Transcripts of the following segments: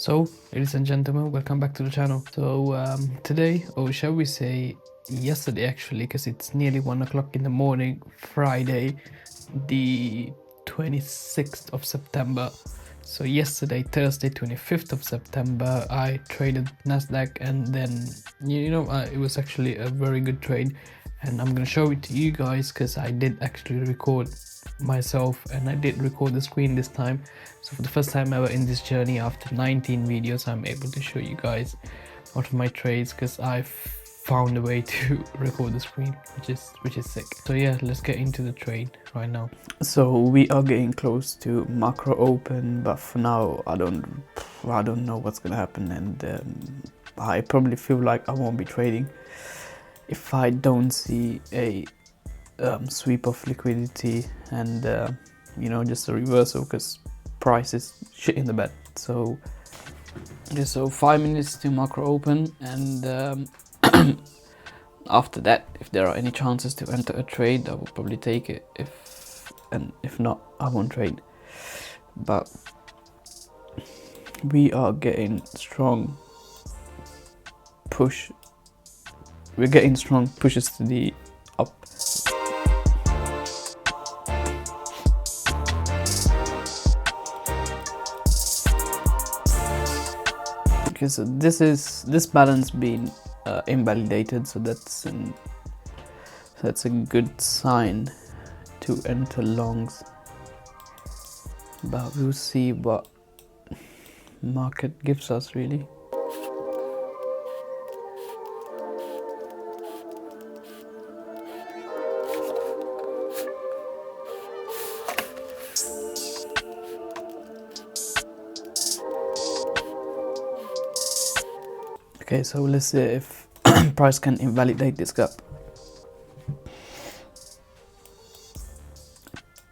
So, ladies and gentlemen, welcome back to the channel. So today, or shall we say yesterday actually, because it's nearly 1 o'clock in the morning, Friday, the 26th of September. So yesterday, Thursday, 25th of September, I traded Nasdaq, and then it was actually a very good trade, and I'm gonna show it to you guys because I did actually record myself, and I did record the screen this time. So for the first time ever in this journey, after 19 videos, I'm able to show you guys out of my trades because I've found a way to record the screen, which is sick. So yeah, let's get into the trade right now. So we are getting close to macro open, but for now I don't know what's gonna happen, and I probably feel like I won't be trading if I don't see a sweep of liquidity and just a reversal, because price is shit in the bed. So just so 5 minutes to macro open, and after that, if there are any chances to enter a trade, I will probably take it. If not, I won't trade. But we are getting strong push. We're getting strong pushes to the up. Okay, so this balance being invalidated, so that's a good sign to enter longs, but we'll see what market gives us really. Okay, so let's see if price can invalidate this gap.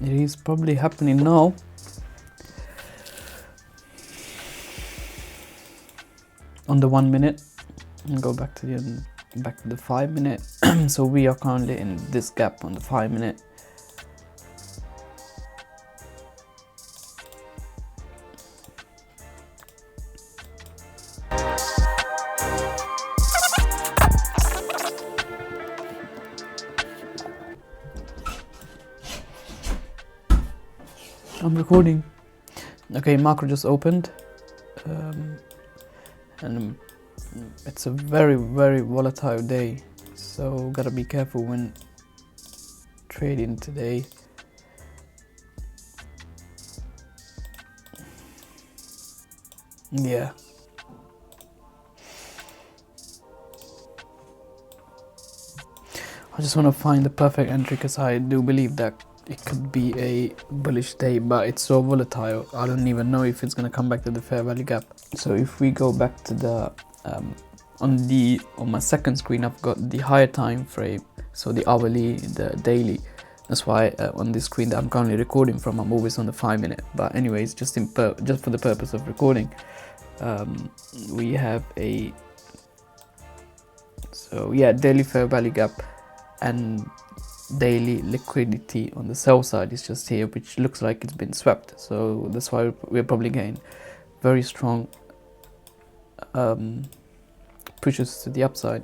It is probably happening now. On the 1 minute, and go back to the 5 minute. So we are currently in this gap on the 5 minute. I'm recording. Okay, macro just opened, and it's a very volatile day, so gotta be careful when trading today. Yeah, I just want to find the perfect entry because I do believe that it could be a bullish day, but it's so volatile. I don't even know if it's gonna come back to the fair value gap. So if we go back to the on my second screen, I've got the higher time frame, so the hourly, the daily. That's why on this screen that I'm currently recording from, I'm always on the 5 minute. But anyways, just for the purpose of recording, we have a daily fair value gap and daily liquidity on the sell side is just here, which looks like it's been swept. So that's why we're probably getting very strong pushes to the upside.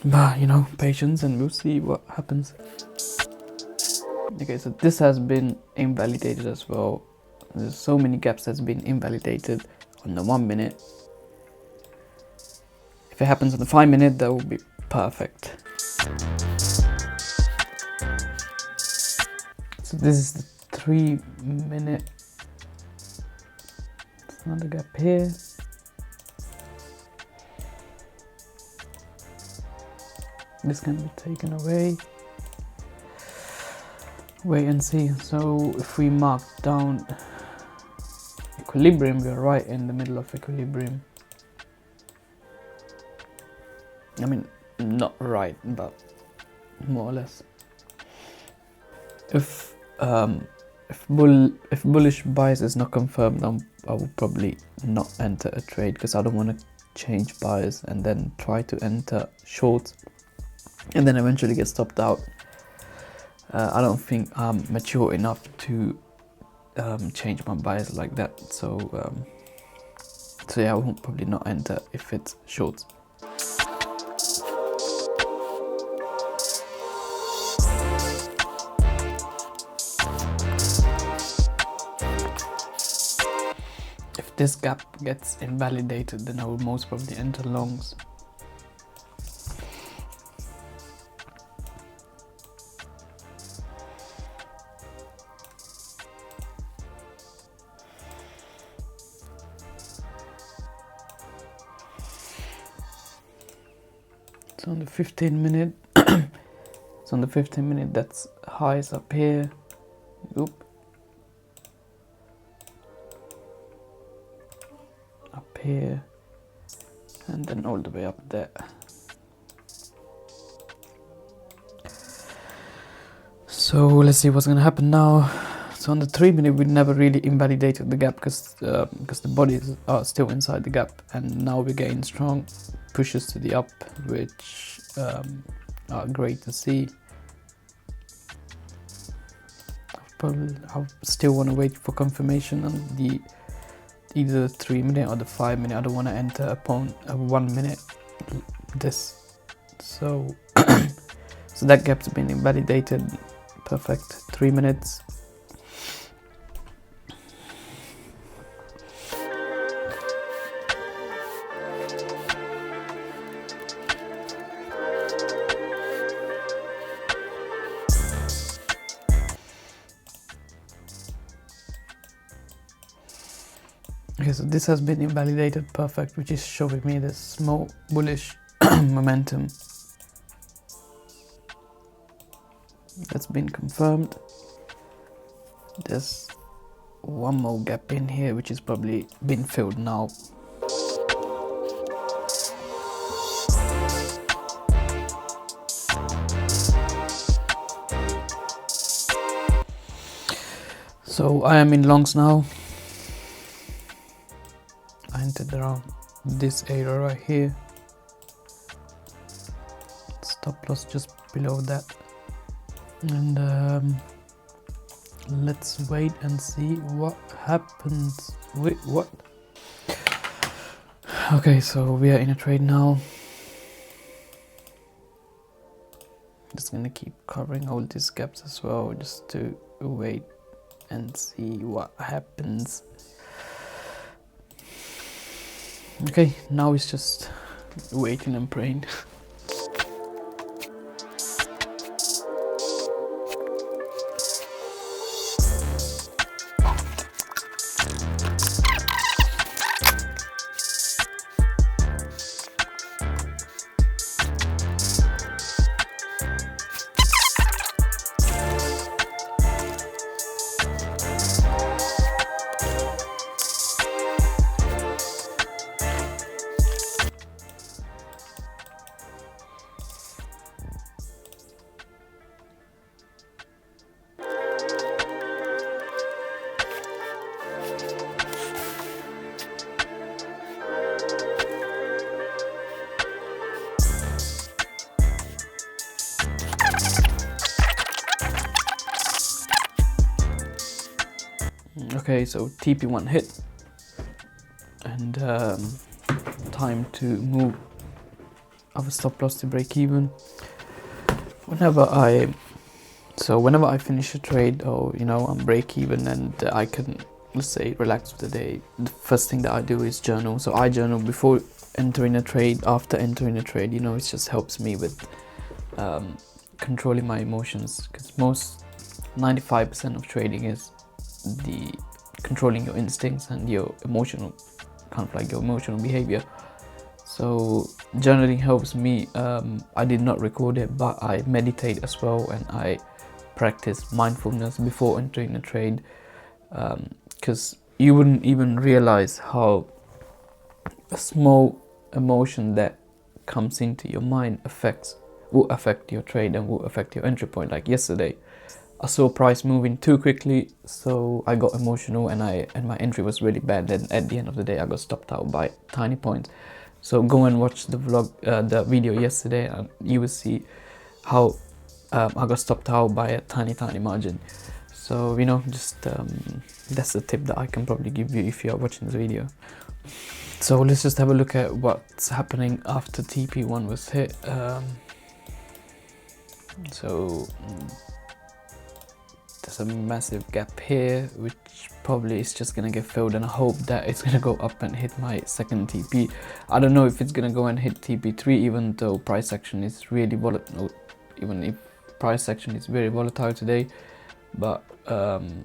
But patience, and we'll see what happens. Okay, so this has been invalidated as well. There's so many gaps that's been invalidated on the 1 minute. If it happens on the 5 minute, that would be perfect. So this is the 3 minute. There's another gap here. This can be taken away. Wait and see. So if we mark down equilibrium, we are right in the middle of equilibrium. I mean, not right, but more or less. If bullish bias is not confirmed, I will probably not enter a trade because I don't want to change bias and then try to enter shorts and then eventually get stopped out. I don't think I'm mature enough to change my bias like that. So yeah, I won't probably not enter if it's short. If this gap gets invalidated, then I will most probably enter longs. So on the 15 minute, so on the 15 minute, that's highs up here. Oop. Up here, and then all the way up there. So let's see what's gonna happen now. So on the 3 minute, we never really invalidated the gap because the bodies are still inside the gap, and now we're getting strong pushes to the up, which are great to see. I still want to wait for confirmation on either the 3 minute or the 5 minute. I don't want to enter upon a 1 minute this. So so that gap's been invalidated. Perfect. 3 minutes. Okay, so this has been invalidated. Perfect, which is showing me this small bullish momentum. That's been confirmed. There's one more gap in here, which is probably been filled now. So I am in longs now. I entered around this area right here. Stop loss just below that. And let's wait and see what happens. Wait, what? Okay, so we are in a trade now. Just gonna keep covering all these gaps as well, just to wait and see what happens. Okay, now it's just waiting and praying. Okay, so TP1 hit, and time to move our stop loss to break even. Whenever I finish a trade, or I'm break even, and I can, let's say, relax for the day, the first thing that I do is journal. So I journal before entering a trade, after entering a trade. It just helps me with controlling my emotions, because 95% of trading is the controlling your instincts and your emotional behavior. So journaling helps me. I did not record it, but I meditate as well, and I practice mindfulness before entering a trade, because you wouldn't even realize how a small emotion that comes into your mind will affect your trade and will affect your entry point. Like yesterday, I saw price moving too quickly, so I got emotional, and my entry was really bad. Then at the end of the day, I got stopped out by tiny points. So go and watch the the video yesterday, and you will see how I got stopped out by a tiny margin. So, you know, just that's the tip that I can probably give you if you are watching this video. So let's just have a look at what's happening after TP1 was hit. So there's a massive gap here, which probably is just gonna get filled, and I hope that it's gonna go up and hit my second TP. I don't know if it's gonna go and hit TP3, even though price action is really volatile, even if price action is very volatile today. But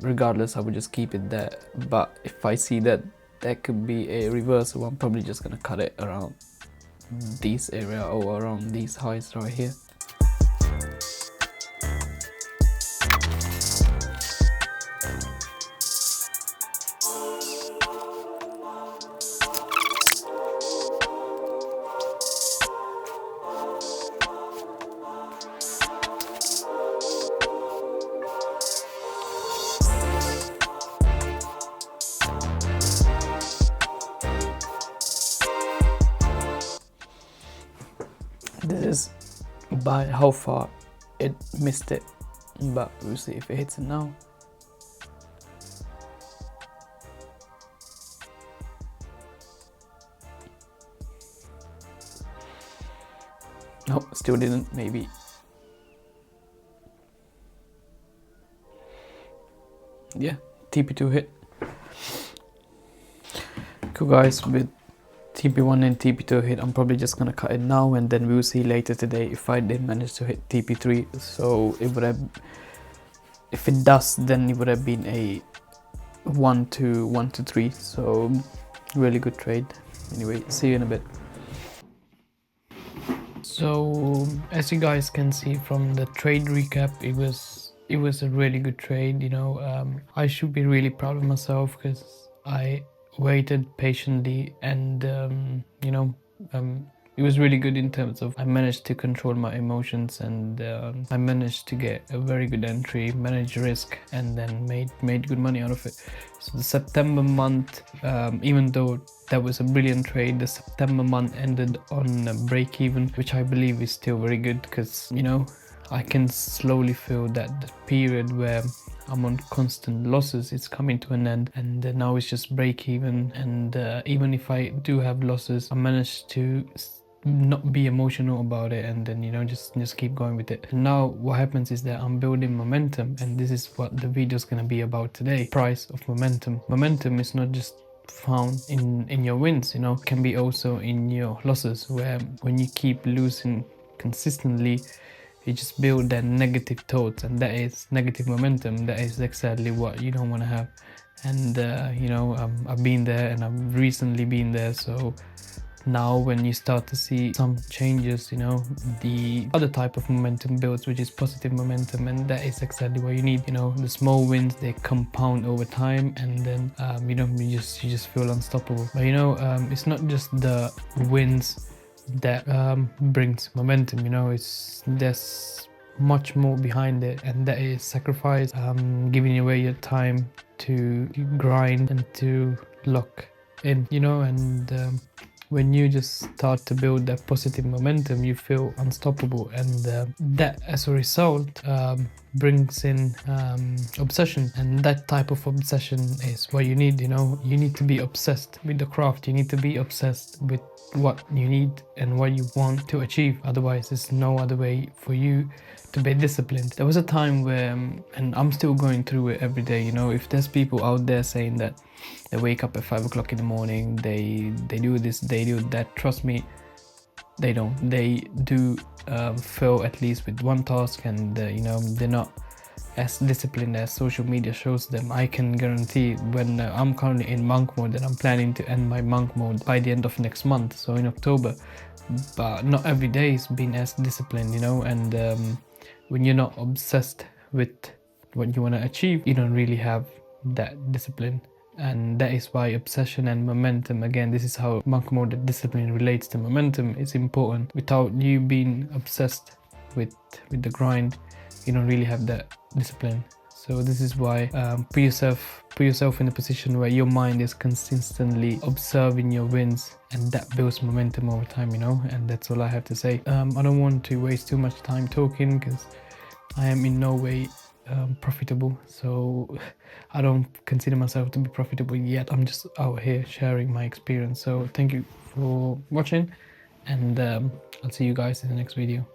regardless, I would just keep it there. But if I see that there could be a reversal, I'm probably just gonna cut it around this area or around these highs right here. This is by how far it missed it, but we'll see if it hits it now. No, still didn't, maybe. Yeah, TP2 hit. Cool guys, with TP1 and TP2 hit, I'm probably just gonna cut it now, and then we'll see later today if I did manage to hit TP3. So it would have, if it does, then it would have been a 1 to 3. So really good trade. Anyway, see you in a bit. So as you guys can see from the trade recap, it was a really good trade. You know, I should be really proud of myself because I waited patiently, and you know, it was really good in terms of I managed to control my emotions, and I managed to get a very good entry, manage risk, and then made good money out of it. So the September month, even though that was a brilliant trade, the September month ended on a break even, which I believe is still very good, because you know, I can slowly feel that the period where I'm on constant losses, it's coming to an end, and now it's just break even. And even if I do have losses, I managed to not be emotional about it, and then, you know, just keep going with it. And now what happens is that I'm building momentum, and this is what the video is going to be about today. Price of momentum. Momentum is not just found in your wins, you know, it can be also in your losses, where when you keep losing consistently, you just build that negative thoughts, and that is negative momentum. That is exactly what you don't want to have. And you know, I've been there, and I've recently been there. So now when you start to see some changes, you know, the other type of momentum builds, which is positive momentum, and that is exactly what you need. You know, the small wins, they compound over time, and then you know, you just feel unstoppable. But you know, it's not just the wins that brings momentum. You know, there's much more behind it, and that is sacrifice, giving away your time to grind and to lock in, you know. And when you just start to build that positive momentum, you feel unstoppable, and that as a result brings in obsession, and that type of obsession is what you need. You know, you need to be obsessed with the craft, you need to be obsessed with what you need and what you want to achieve. Otherwise, there's no other way for you to be disciplined. There was a time where, and I'm still going through it every day, you know, if there's people out there saying that they wake up at 5 o'clock in the morning, they do this, they do that, trust me, they don't. They do fail at least with one task, and you know, they're not as disciplined as social media shows them. I can guarantee, when I'm currently in monk mode, and I'm planning to end my monk mode by the end of next month, so in October, but not every day is being as disciplined, you know. And when you're not obsessed with what you want to achieve, you don't really have that discipline. And that is why obsession and momentum, again, this is how monk mode discipline relates to momentum, is important. Without you being obsessed with the grind, you don't really have that discipline. So this is why put yourself in a position where your mind is consistently observing your wins, and that builds momentum over time, you know. And that's all I have to say. I don't want to waste too much time talking, because I am in no way profitable. So I don't consider myself to be profitable yet. I'm just out here sharing my experience. So thank you for watching, and I'll see you guys in the next video.